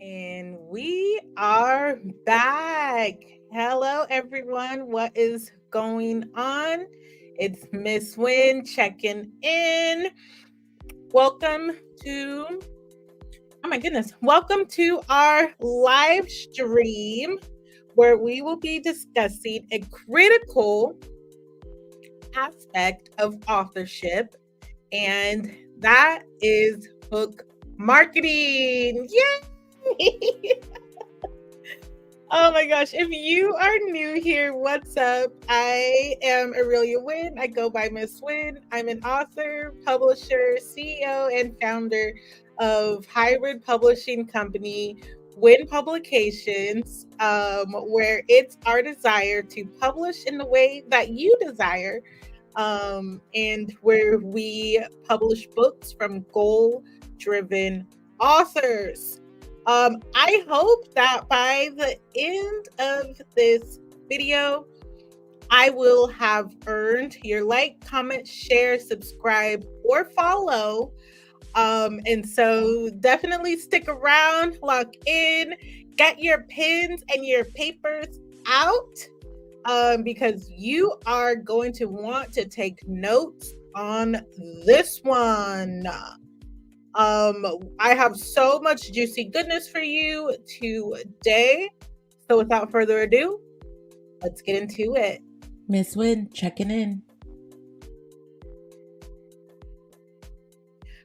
And we are back. Hello, everyone. What is going on? It's Miss Wynn checking in. Welcome to, oh my goodness, welcome to our live stream where we will be discussing a critical aspect of authorship, and that is book marketing. Yay! Oh my gosh, if you are new here, what's up? I am Aurelia Wynn. I go by Miss Wynn. I'm an author, publisher, CEO, and founder of hybrid publishing company Wynn Publications, where it's our desire to publish in the way that you desire, and where we publish books from goal-driven authors. I hope that by the end of this video, I will have earned your like, comment, share, subscribe, or follow. And so definitely stick around, lock in, get your pens and your papers out, because you are going to want to take notes on this one. I have so much juicy goodness for you today. So without further ado, let's get into it. Miss Wynn checking in.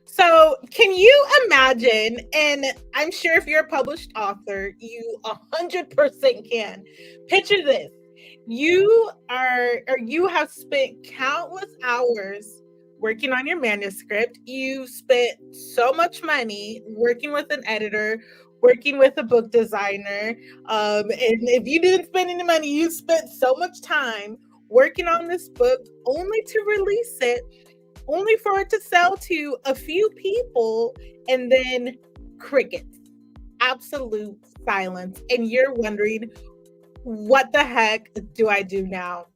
So can you imagine, and I'm sure if you're a published author, you 100% can. Picture this. You have spent countless hours working on your manuscript. You spent so much money working with an editor, working with a book designer. And if you didn't spend any money, you spent so much time working on this book only to release it, only for it to sell to a few people, and then crickets, absolute silence. And you're wondering, what the heck do I do now?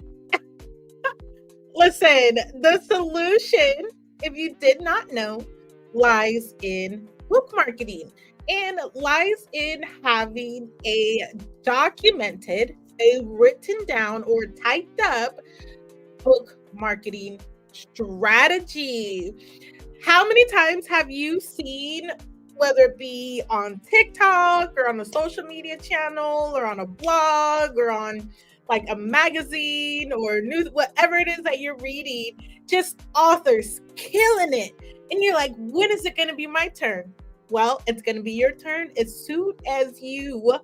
Listen, the solution, if you did not know, lies in book marketing and lies in having a documented, a written down or typed up book marketing strategy. How many times have you seen, whether it be on TikTok or on a social media channel or on a blog or on like a magazine or news, whatever it is that you're reading, just authors killing it. And you're like, when is it going to be my turn? Well, it's going to be your turn as soon as you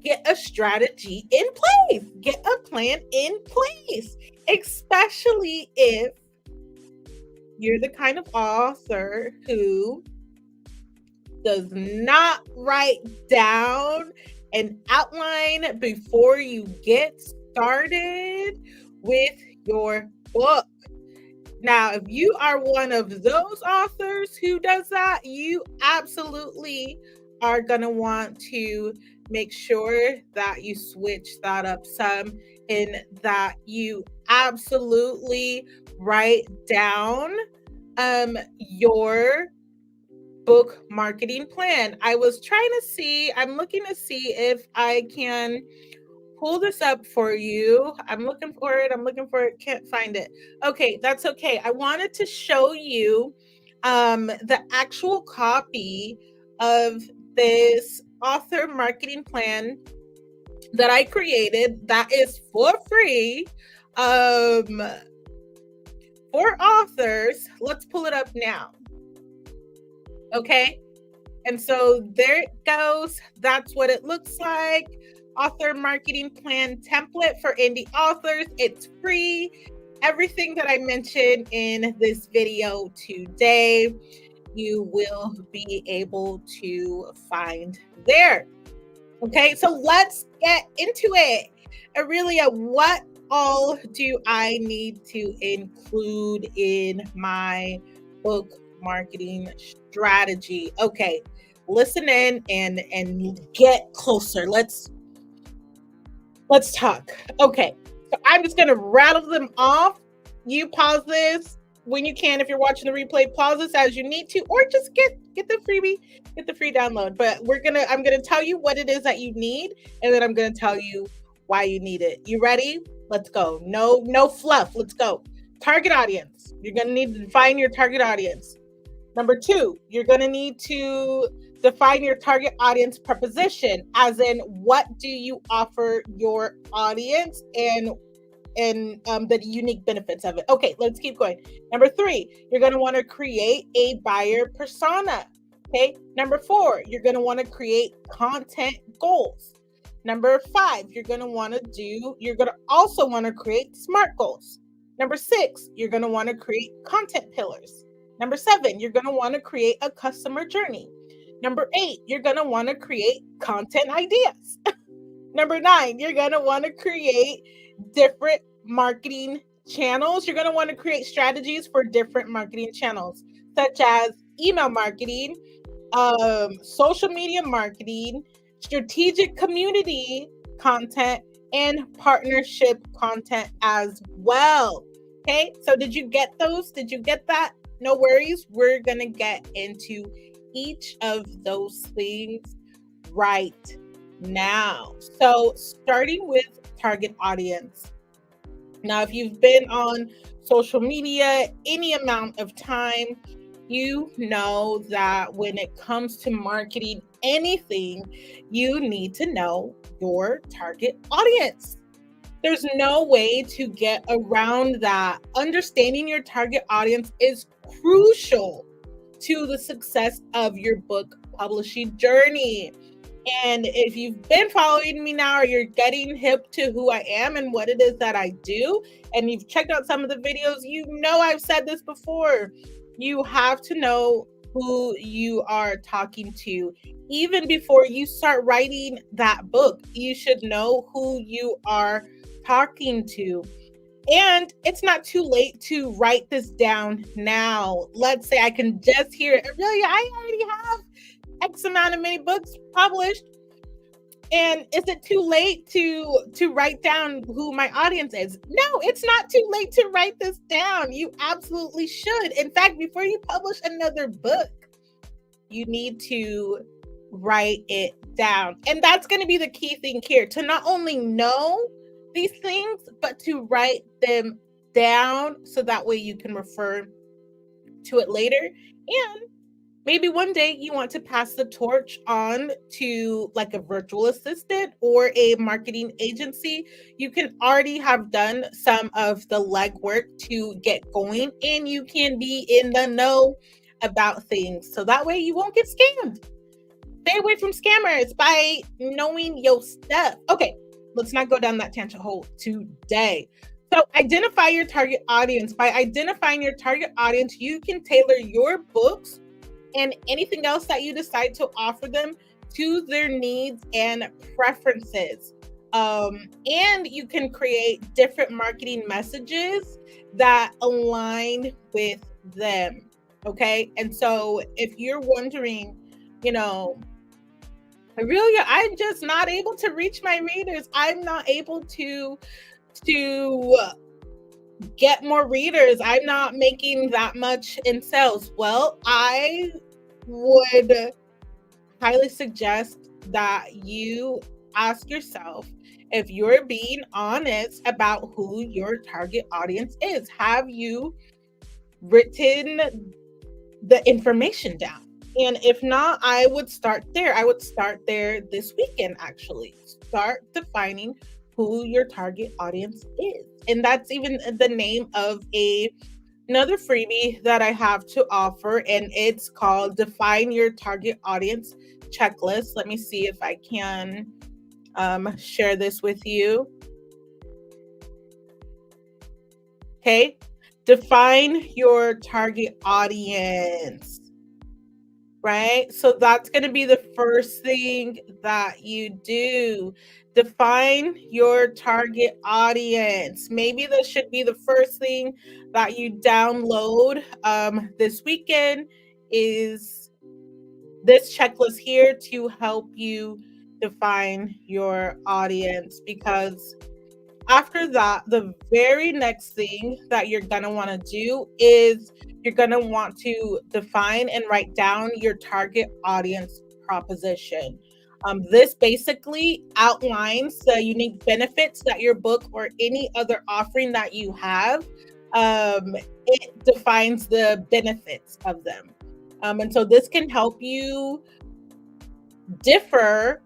get a strategy in place, get a plan in place, especially if you're the kind of author who does not write down an outline before you get started with your book. Now, if you are one of those authors who does that, you absolutely are going to want to make sure that you switch that up some, and that you absolutely write down your book marketing plan. I'm looking to see if I can pull this up for you. I'm looking for it, can't find it. Okay, that's okay. I wanted to show you the actual copy of this author marketing plan that I created that is for free for authors. Let's pull it up now. Okay, and so there it goes. That's what it looks like. Author marketing plan template for indie authors. It's free. Everything that I mentioned in this video today, you will be able to find there. Okay, so let's get into it. Aurelia, what all do I need to include in my book marketing strategy? Okay, listen in and get closer. Let's talk. Okay, so I'm just gonna rattle them off. You pause this when you can. If you're watching the replay, pause this as you need to, or just get get the freebie, get the free download. But I'm gonna tell you what it is that you need, and then I'm gonna tell you why you need it. You ready? Let's go. No fluff. Let's go. Target audience. You're gonna need to define your target audience. Number 2, you're gonna need to define your target audience proposition, as in what do you offer your audience and the unique benefits of it. Okay, let's keep going. Number 3, you're going to want to create a buyer persona. Okay. Number 4, you're going to want to create content goals. Number 5, you're going to also want to create SMART goals. Number 6, you're going to want to create content pillars. Number 7, you're going to want to create a customer journey. Number 8, you're going to want to create content ideas. Number 9, you're going to want to create different marketing channels. You're going to want to create strategies for different marketing channels, such as email marketing, social media marketing, strategic community content, and partnership content as well. Okay, so did you get those? Did you get that? No worries. We're going to get into each of those things right now. So starting with target audience. Now, if you've been on social media any amount of time, you know that when it comes to marketing anything, you need to know your target audience. There's no way to get around that. Understanding your target audience is crucial to the success of your book publishing journey. And if you've been following me now, or you're getting hip to who I am and what it is that I do, and you've checked out some of the videos, you know I've said this before. You have to know who you are talking to. Even before you start writing that book, you should know who you are talking to. And it's not too late to write this down now. Let's say I can just hear it. Really, I already have X amount of many books published. And is it too late to write down who my audience is? No, it's not too late to write this down. You absolutely should. In fact, before you publish another book, you need to write it down. And that's going to be the key thing here, to not only know these things, but to write them down so that way you can refer to it later. And maybe one day you want to pass the torch on to like a virtual assistant or a marketing agency. You can already have done some of the legwork to get going, and you can be in the know about things. So that way you won't get scammed. Stay away from scammers by knowing your stuff. Okay, let's not go down that tangent hole today. So identify your target audience. By identifying your target audience, you can tailor your books and anything else that you decide to offer them to their needs and preferences. And you can create different marketing messages that align with them. Okay. And so if you're wondering, Aurelia, I'm just not able to reach my readers. I'm not able to get more readers. I'm not making that much in sales. Well, I would highly suggest that you ask yourself if you're being honest about who your target audience is. Have you written the information down? And if not, I would start there. I would start there this weekend, actually. Start defining who your target audience is. And that's even the name of another freebie that I have to offer, and it's called Define Your Target Audience Checklist. Let me see if I can share this with you. Okay, define your target audience. Right? So that's going to be the first thing that you do. Define your target audience. Maybe this should be the first thing that you download this weekend, is this checklist here to help you define your audience, because after that, the very next thing that you're going to want to do is you're going to want to define and write down your target audience proposition. This basically outlines the unique benefits that your book or any other offering that you have. It defines the benefits of them. And so this can help you differ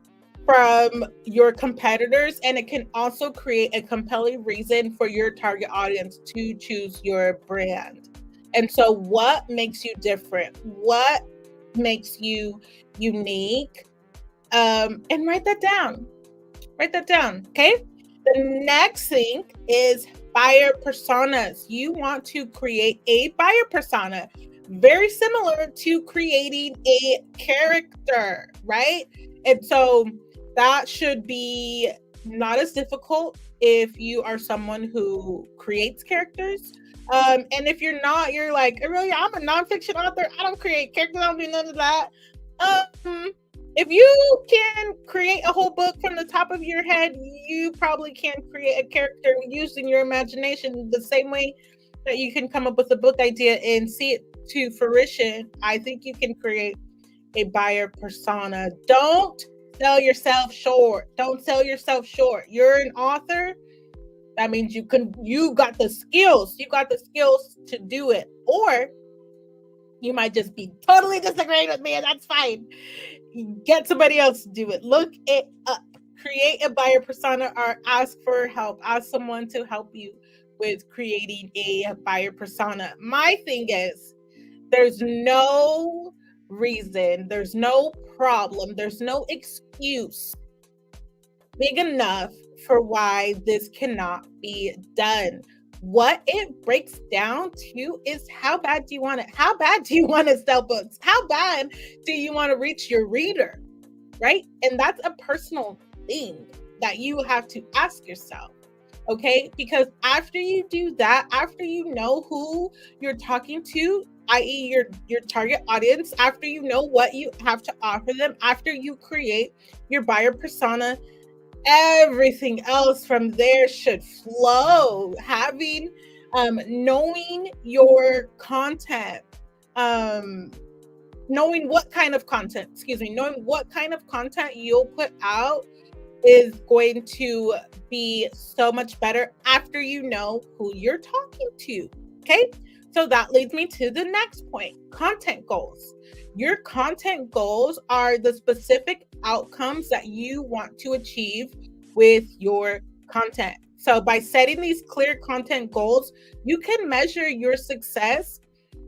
from your competitors, and it can also create a compelling reason for your target audience to choose your brand. And so what makes you different? What makes you unique? And write that down. Okay? The next thing is buyer personas. You want to create a buyer persona, very similar to creating a character, right? And so that should be not as difficult if you are someone who creates characters. And if you're not, you're like, really, I'm a nonfiction author. I don't create characters. I don't do none of that. If you can create a whole book from the top of your head, you probably can create a character using your imagination the same way that you can come up with a book idea and see it to fruition. I think you can create a buyer persona. Don't sell yourself short. You're an author. That means you got the skills. You got the skills to do it. Or you might just be totally disagreeing with me, and that's fine. Get somebody else to do it. Look it up. Create a buyer persona or ask for help. Ask someone to help you with creating a buyer persona. My thing is, there's no reason, there's no problem, there's no excuse big enough for why this cannot be done. What it breaks down to is how bad do you want it? How bad do you want to sell books? How bad do you want to reach your reader? Right? And that's a personal thing that you have to ask yourself. Okay? Because after you do that, after you know who you're talking to, i.e. your target audience, after you know what you have to offer them, after you create your buyer persona, everything else from there should flow. Having knowing your content, knowing what kind of content you'll put out is going to be so much better after you know who you're talking to. Okay, so that leads me to the next point: content goals. Your content goals are the specific outcomes that you want to achieve with your content. So by setting these clear content goals, you can measure your success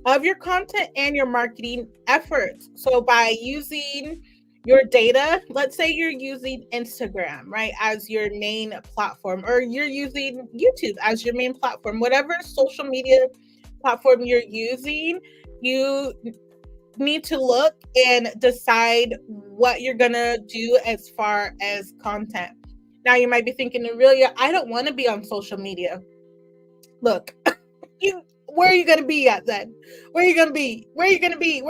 of your content and your marketing efforts. So by using your data, let's say you're using Instagram, right, as your main platform, or you're using YouTube as your main platform, whatever social media platform you're using, you need to look and decide what you're gonna do as far as content. Now you might be thinking, Aurelia, I don't want to be on social media. Look, where are you gonna be at then? Where are you gonna be? Where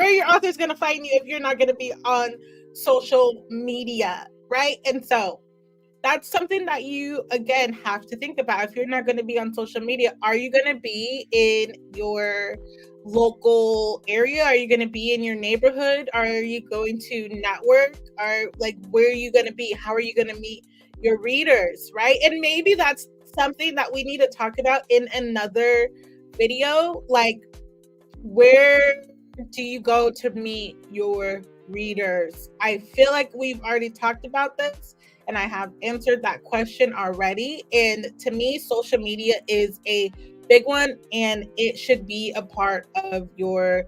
are your authors gonna find you if you're not gonna be on social media, right? And so that's something that you, again, have to think about. If you're not going to be on social media, are you going to be in your local area? Are you going to be in your neighborhood? Are you going to network? Where are you going to be? How are you going to meet your readers, right? And maybe that's something that we need to talk about in another video. Like, where do you go to meet your readers? I feel like we've already talked about this, and I have answered that question already. And to me, social media is a big one, and it should be a part of your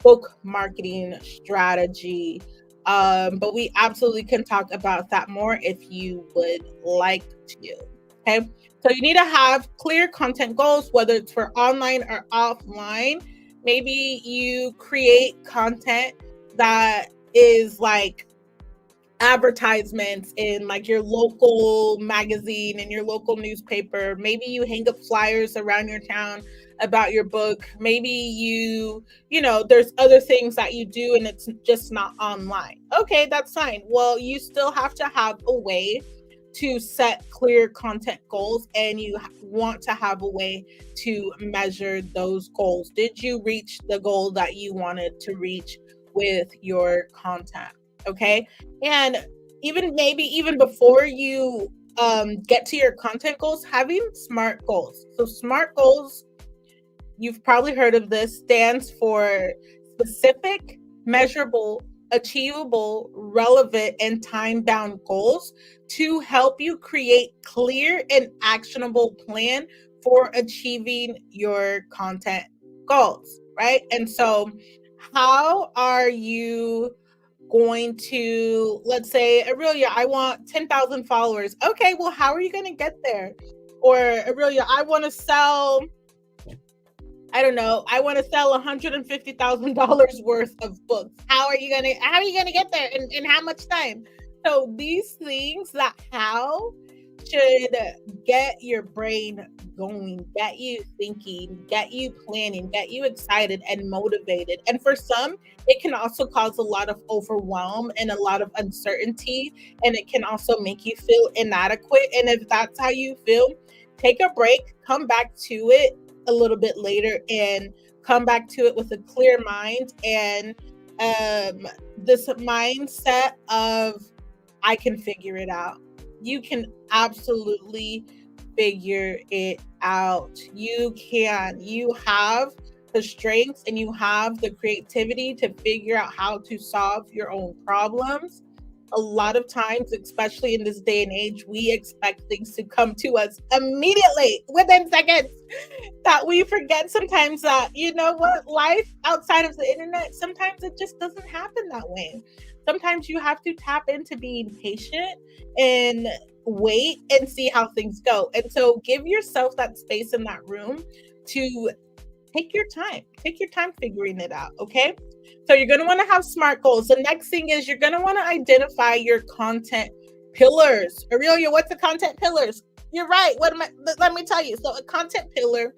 book marketing strategy. But we absolutely can talk about that more if you would like to. Okay. So you need to have clear content goals, whether it's for online or offline. Maybe you create content that is like advertisements in like your local magazine and your local newspaper. Maybe you hang up flyers around your town about your book. Maybe there's other things that you do and it's just not online. Okay, that's fine. Well, you still have to have a way to set clear content goals, and you want to have a way to measure those goals. Did you reach the goal that you wanted to reach with your content? Okay. And even before you get to your content goals, having SMART goals. So SMART goals, you've probably heard of this, stands for specific, measurable, achievable, relevant, and time-bound goals to help you create clear and actionable plan for achieving your content goals, right? And so how are you going to, let's say, Aurelia, I want 10,000 followers. Okay, well, how are you going to get there? Or Aurelia, I want to sell, I don't know, I want to sell $150,000 worth of books. How are you gonna get there in how much time? So these things, that how, should get your brain going, get you thinking, get you planning, get you excited and motivated. And for some, it can also cause a lot of overwhelm and a lot of uncertainty, and it can also make you feel inadequate. And if that's how you feel, take a break, come back to it a little bit later, and come back to it with a clear mind and this mindset of, I can figure it out. You can absolutely figure it out. You can. You have the strengths and you have the creativity to figure out how to solve your own problems. A lot of times, especially in this day and age, we expect things to come to us immediately within seconds, that we forget sometimes that, you know what, life outside of the internet, sometimes it just doesn't happen that way. Sometimes you have to tap into being patient and wait and see how things go. And so give yourself that space in that room to take your time figuring it out. Okay. So you're going to want to have SMART goals. The next thing is you're going to want to identify your content pillars. Aurelia, what's the content pillars? You're right. Let me tell you. So a content pillar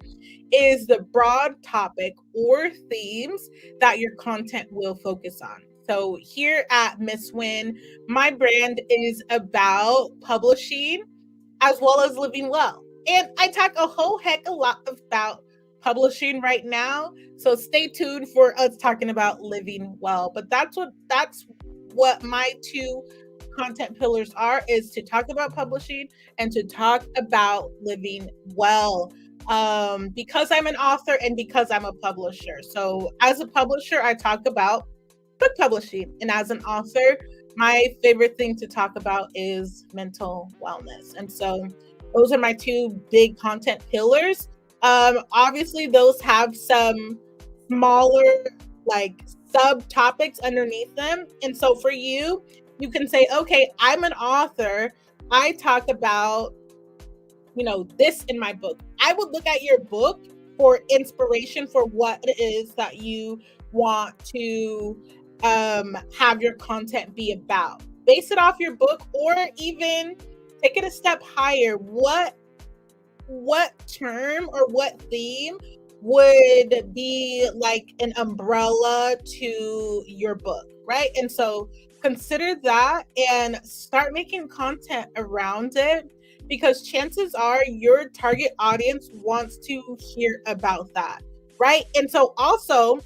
is the broad topic or themes that your content will focus on. So here at Miss Win, my brand is about publishing as well as living well. And I talk a whole heck a lot about publishing right now. So stay tuned for us talking about living well. But that's what my two content pillars are, is to talk about publishing and to talk about living well. Because I'm an author and because I'm a publisher. So as a publisher, I talk about book publishing. And as an author, my favorite thing to talk about is mental wellness. And so those are my two big content pillars. Obviously, those have some smaller, like, subtopics underneath them. And so for you, you can say, okay, I'm an author. I talk about, this in my book. I would look at your book for inspiration for what it is that you want to have your content be about. Base it off your book, or even take it a step higher. What term or what theme would be like an umbrella to your book, right? And so consider that and start making content around it, because chances are your target audience wants to hear about that, right? And so also,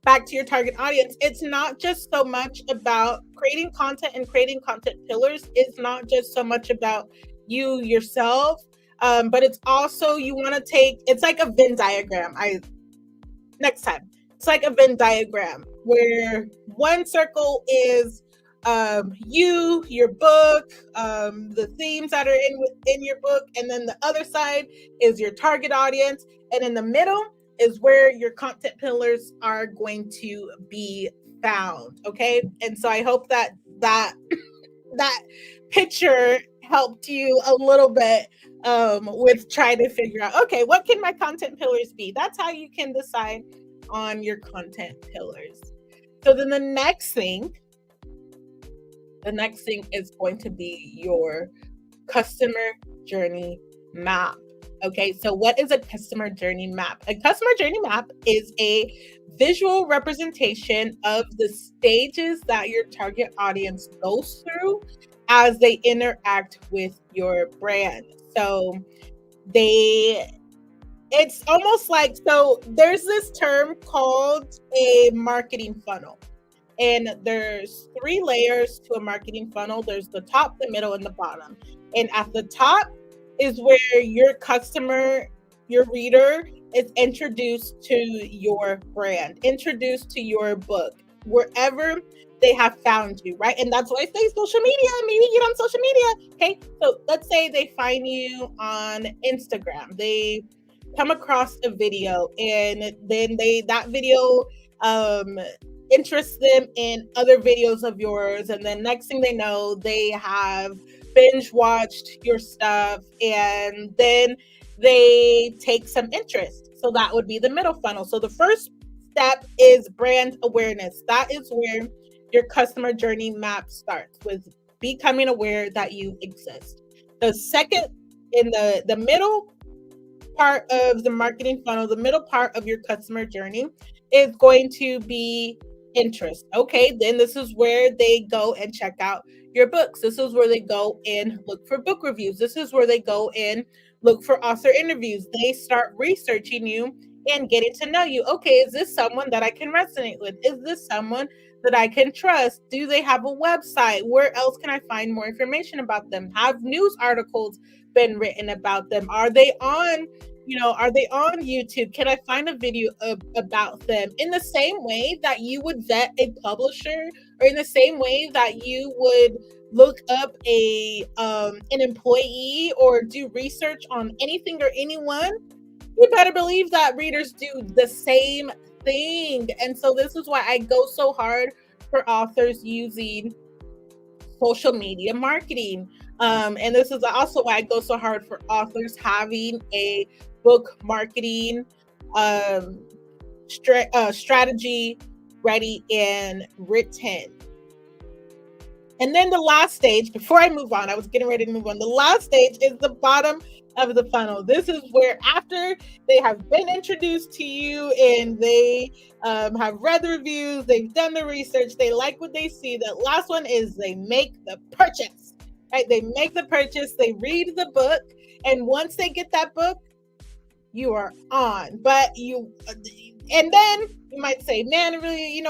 back to your target audience, it's not just so much about creating content, and creating content pillars is not just so much about you yourself, but it's also, you want to it's like a Venn diagram. It's like a Venn diagram where one circle is you, your book, the themes that are in your book, and then the other side is your target audience, and in the middle is where your content pillars are going to be found. Okay. And so I hope that picture helped you a little bit with trying to figure out, okay, what can my content pillars be? That's how you can decide on your content pillars. So then the next thing is going to be your customer journey map. Okay, so what is a customer journey map? A customer journey map is a visual representation of the stages that your target audience goes through as they interact with your brand. So it's almost like, so there's this term called a marketing funnel. And there's 3 layers to a marketing funnel. There's the top, the middle, and the bottom. And at the top is where your customer, your reader, is introduced to your brand, introduced to your book, wherever they have found you, right? And that's why I say social media. Maybe get on social media. Okay. So let's say they find you on Instagram. They come across a video, and then that video interests them in other videos of yours, and then next thing they know, they have binge watched your stuff, and then they take some interest. So that would be the middle funnel. So the first step is brand awareness. That is where your customer journey map starts, with becoming aware that you exist. The second, in the middle part of the marketing funnel, the middle part of your customer journey, is going to be interest. Okay, then this is where they go and check out your books. This is where they go and look for book reviews. This is where they go and look for author interviews. They start researching you and getting to know you. Okay, is this someone that I can resonate with? Is this someone that I can trust? Do they have a website? Where else can I find more information about them? Have news articles been written about them? Are they on YouTube? Can I find a video about them? In the same way that you would vet a publisher, or in the same way that you would look up an employee or do research on anything or anyone, you better believe that readers do the same thing. And so this is why I go so hard for authors using social media marketing. And this is also why I go so hard for authors having a book marketing strategy ready and written. And then the last stage, before I move on, I was getting ready to move on. The last stage is the bottom of the funnel. This is where, after they have been introduced to you and they have read the reviews, they've done the research, they like what they see. The last one is they make the purchase, right? They make the purchase, they read the book, and once they get that book, you are on. And then you might say, man, really,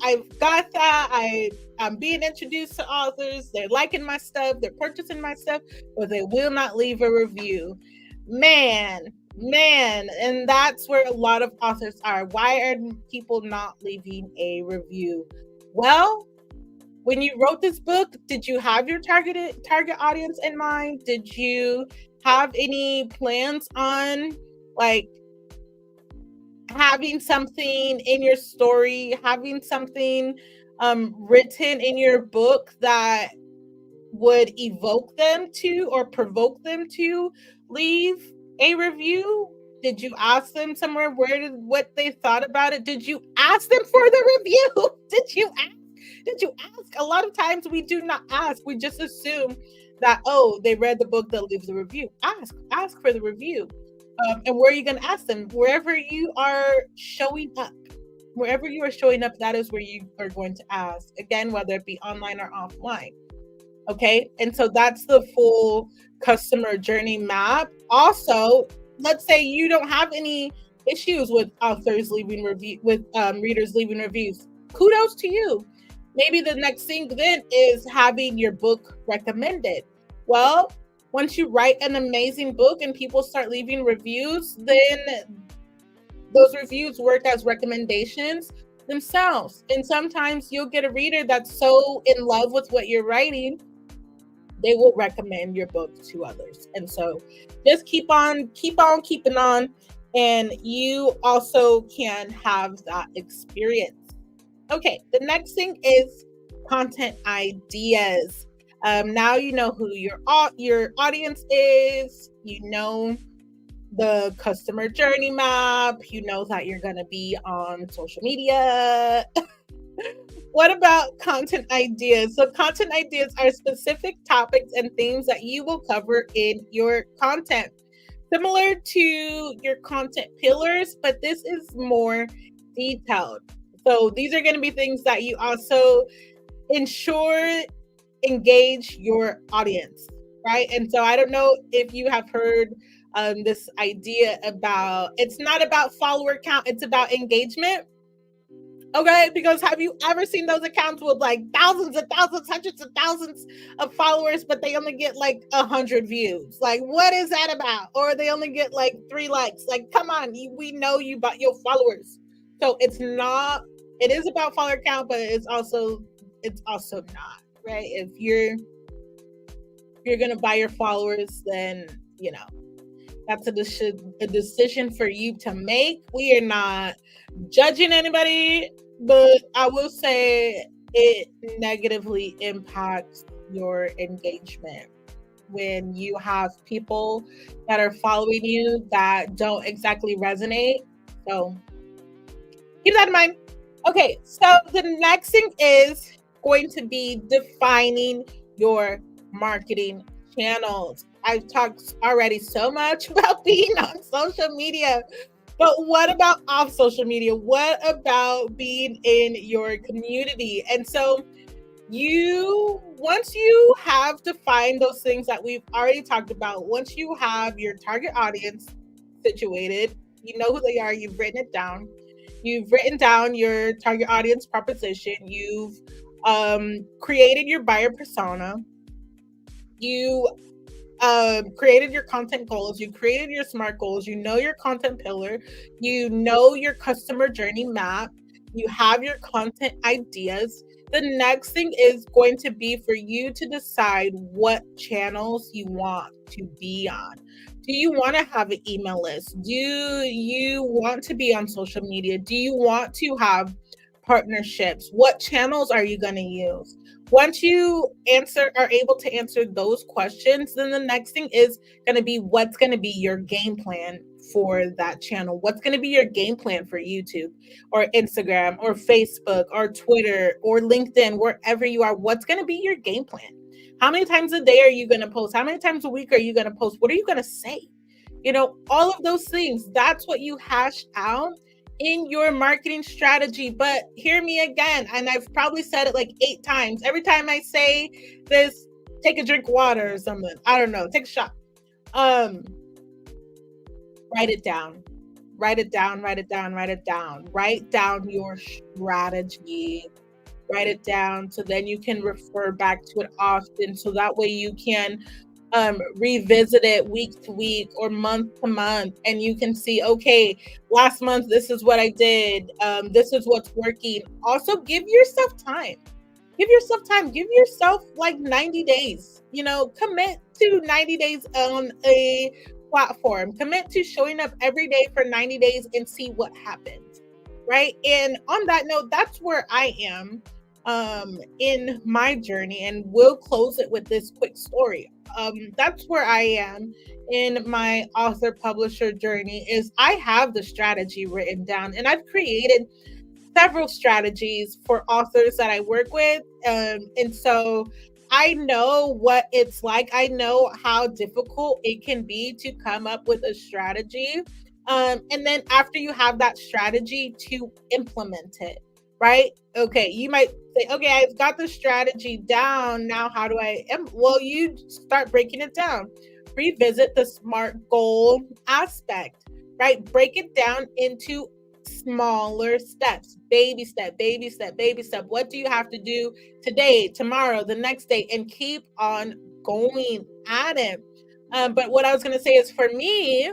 I've got that. I'm being introduced to authors. They're liking my stuff. They're purchasing my stuff, but they will not leave a review. Man. And that's where a lot of authors are. Why are people not leaving a review? Well, when you wrote this book, did you have your target audience in mind? Did you have any plans on, like, having something in your story, having something written in your book that would evoke them to or provoke them to leave a review? Did you ask them somewhere what they thought about it? Did you ask them for the review? Did you ask? A lot of times we do not ask. We just assume that, oh, they read the book, they'll leave the review. Ask for the review. And where are you going to ask them? Wherever you are showing up. Wherever you are showing up, that is where you are going to ask. Again, whether it be online or offline. Okay? And so that's the full customer journey map. Also, let's say you don't have any issues with authors leaving readers leaving reviews. Kudos to you. Maybe the next thing then is having your book recommended. Well, once you write an amazing book and people start leaving reviews, then those reviews work as recommendations themselves. And sometimes you'll get a reader that's so in love with what you're writing, they will recommend your book to others. And so just keep on keeping on, and you also can have that experience. Okay, the next thing is content ideas. Now you know who your audience is. You know the customer journey map. You know that you're going to be on social media. What about content ideas? So content ideas are specific topics and themes that you will cover in your content. Similar to your content pillars, but this is more detailed. So these are going to be things that you also ensure engage your audience, right? And so I don't know if you have heard this idea about it's not about follower count, it's about engagement. Okay, because have you ever seen those accounts with like thousands and thousands, hundreds of thousands of followers, but they only get like 100 views? Like, what is that about? Or they only get like 3 likes. Like, come on, we know you about your followers. So it's not. It is about follower count, but it's also not, right. If you're gonna buy your followers, then that's a decision for you to make. We are not judging anybody, but I will say it negatively impacts your engagement when you have people that are following you that don't exactly resonate. So keep that in mind. Okay, so the next thing is going to be defining your marketing channels. I've talked already so much about being on social media, but what about off social media? What about being in your community? And so once you have defined those things that we've already talked about, once you have your target audience situated, you know who they are, you've written it down. You've written down your target audience proposition. You've created your buyer persona. You created your content goals. You created your SMART goals. You know your content pillar. You know your customer journey map. You have your content ideas. The next thing is going to be for you to decide what channels you want to be on. Do you want to have an email list? Do you want to be on social media? Do you want to have partnerships? What channels are you going to use? Once you are able to answer those questions, then the next thing is going to be what's going to be your game plan for that channel. What's going to be your game plan for YouTube or Instagram or Facebook or Twitter or LinkedIn, wherever you are? What's going to be your game plan? How many times a day are you going to post? How many times a week are you going to post? What are you going to say? All of those things, that's what you hash out in your marketing strategy. But hear me again, and I've probably said it like 8 times. Every time I say this, take a drink of water or something. I don't know, take a shot. Write it down. Write it down, write it down, write it down. Write down your strategy. Write it down so then you can refer back to it often. So that way you can revisit it week to week or month to month, and you can see, okay, last month this is what I did, this is what's working. Also, give yourself time. Give yourself like 90 days. Commit to 90 days on a platform. Commit to showing up every day for 90 days and see what happens, right? And on that note, that's where I am in my journey, and we'll close it with this quick story. That's where I am in my author publisher journey. Is I have the strategy written down, and I've created several strategies for authors that I work with, and so I know what it's like. I know how difficult it can be to come up with a strategy, and then after you have that strategy, to implement it, right? Okay, you might say, okay, I've got the strategy down. Now, how do I? Well, you start breaking it down. Revisit the SMART goal aspect, right? Break it down into smaller steps, baby step, baby step, baby step. What do you have to do today, tomorrow, the next day, and keep on going at it. But what I was going to say is, for me,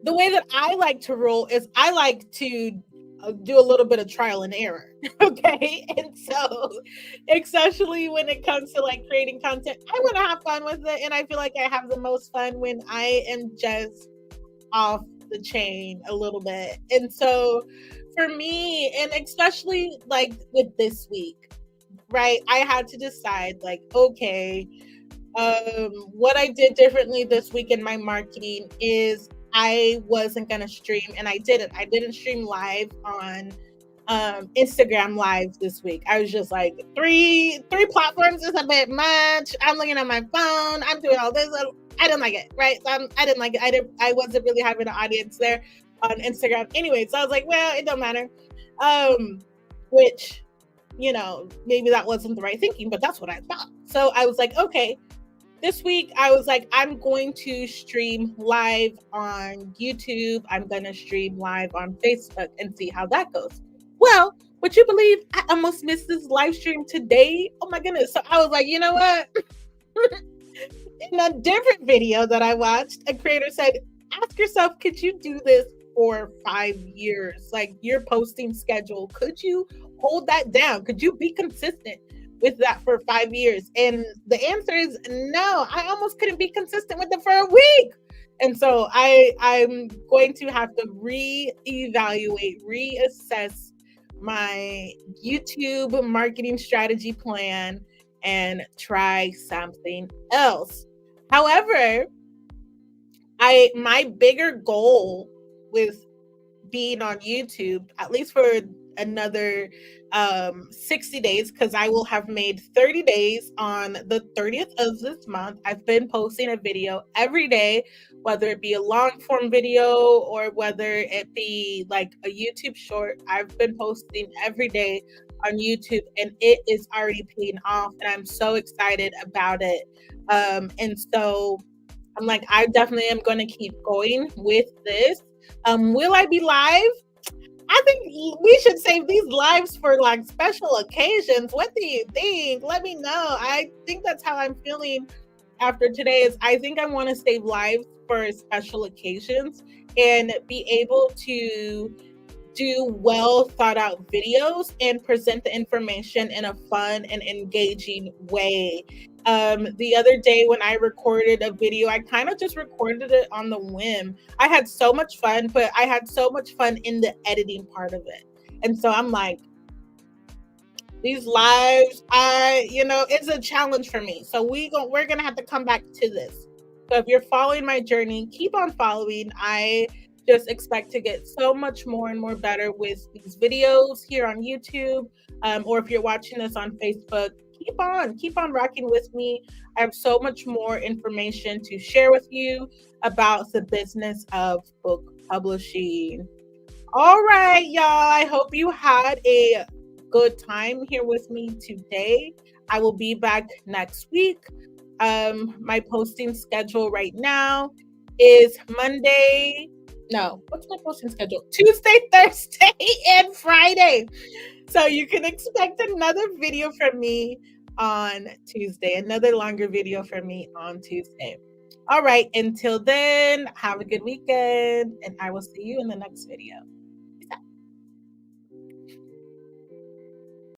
the way that I like to roll is I like to do a little bit of trial and error. Okay. And so, especially when it comes to like creating content, I want to have fun with it. And I feel like I have the most fun when I am just off the chain a little bit. And so, for me, and especially like with this week, right, I had to decide, like, okay, what I did differently this week in my marketing is I wasn't gonna stream, and I didn't stream live on Instagram live this week. I was just like, three platforms is a bit much. I'm looking at my phone. I'm doing all this. I didn't like it, right? I didn't like it. I wasn't really having an audience there. on Instagram anyway. So I was like, well, it don't matter. Which, maybe that wasn't the right thinking, but that's what I thought. So I was like, okay, this week I was like, I'm going to stream live on YouTube. I'm going to stream live on Facebook and see how that goes. Well, would you believe I almost missed this live stream today? Oh my goodness. So I was like, you know what? In a different video that I watched, a creator said, ask yourself, could you do this for 5 years? Like your posting schedule, could you hold that down? Could you be consistent with that for 5 years? And the answer is no. I almost couldn't be consistent with it for a week. And so I'm going to have to reevaluate, reassess my YouTube marketing strategy plan and try something else. However, my bigger goal with being on YouTube, at least for another 60 days, because I will have made 30 days on the 30th of this month. I've been posting a video every day, whether it be a long form video or whether it be like a YouTube short. I've been posting every day on YouTube and it is already paying off and I'm so excited about it. And so I'm like, I definitely am going to keep going with this. Will I be live? I think we should save these lives for like special occasions. What do you think? Let me know. I think that's how I'm feeling after today is I think I want to save lives for special occasions and be able to do well thought out videos and present the information in a fun and engaging way. The other day when I recorded a video, I kind of just recorded it on the whim. I had so much fun, but I had so much fun in the editing part of it. And so I'm like, these lives, it's a challenge for me. So we're gonna have to come back to this. So if you're following my journey, keep on following. I just expect to get so much more and more better with these videos here on YouTube, or if you're watching this on Facebook, keep on rocking with me. I have so much more information to share with you about the business of book publishing. All right, y'all. I hope you had a good time here with me today. I will be back next week. My posting schedule right now is Monday. No, what's my posting schedule? Tuesday, Thursday, and Friday. So you can expect another video from me on Tuesday, another longer video from me on Tuesday. All right, until then, have a good weekend, and I will see you in the next video.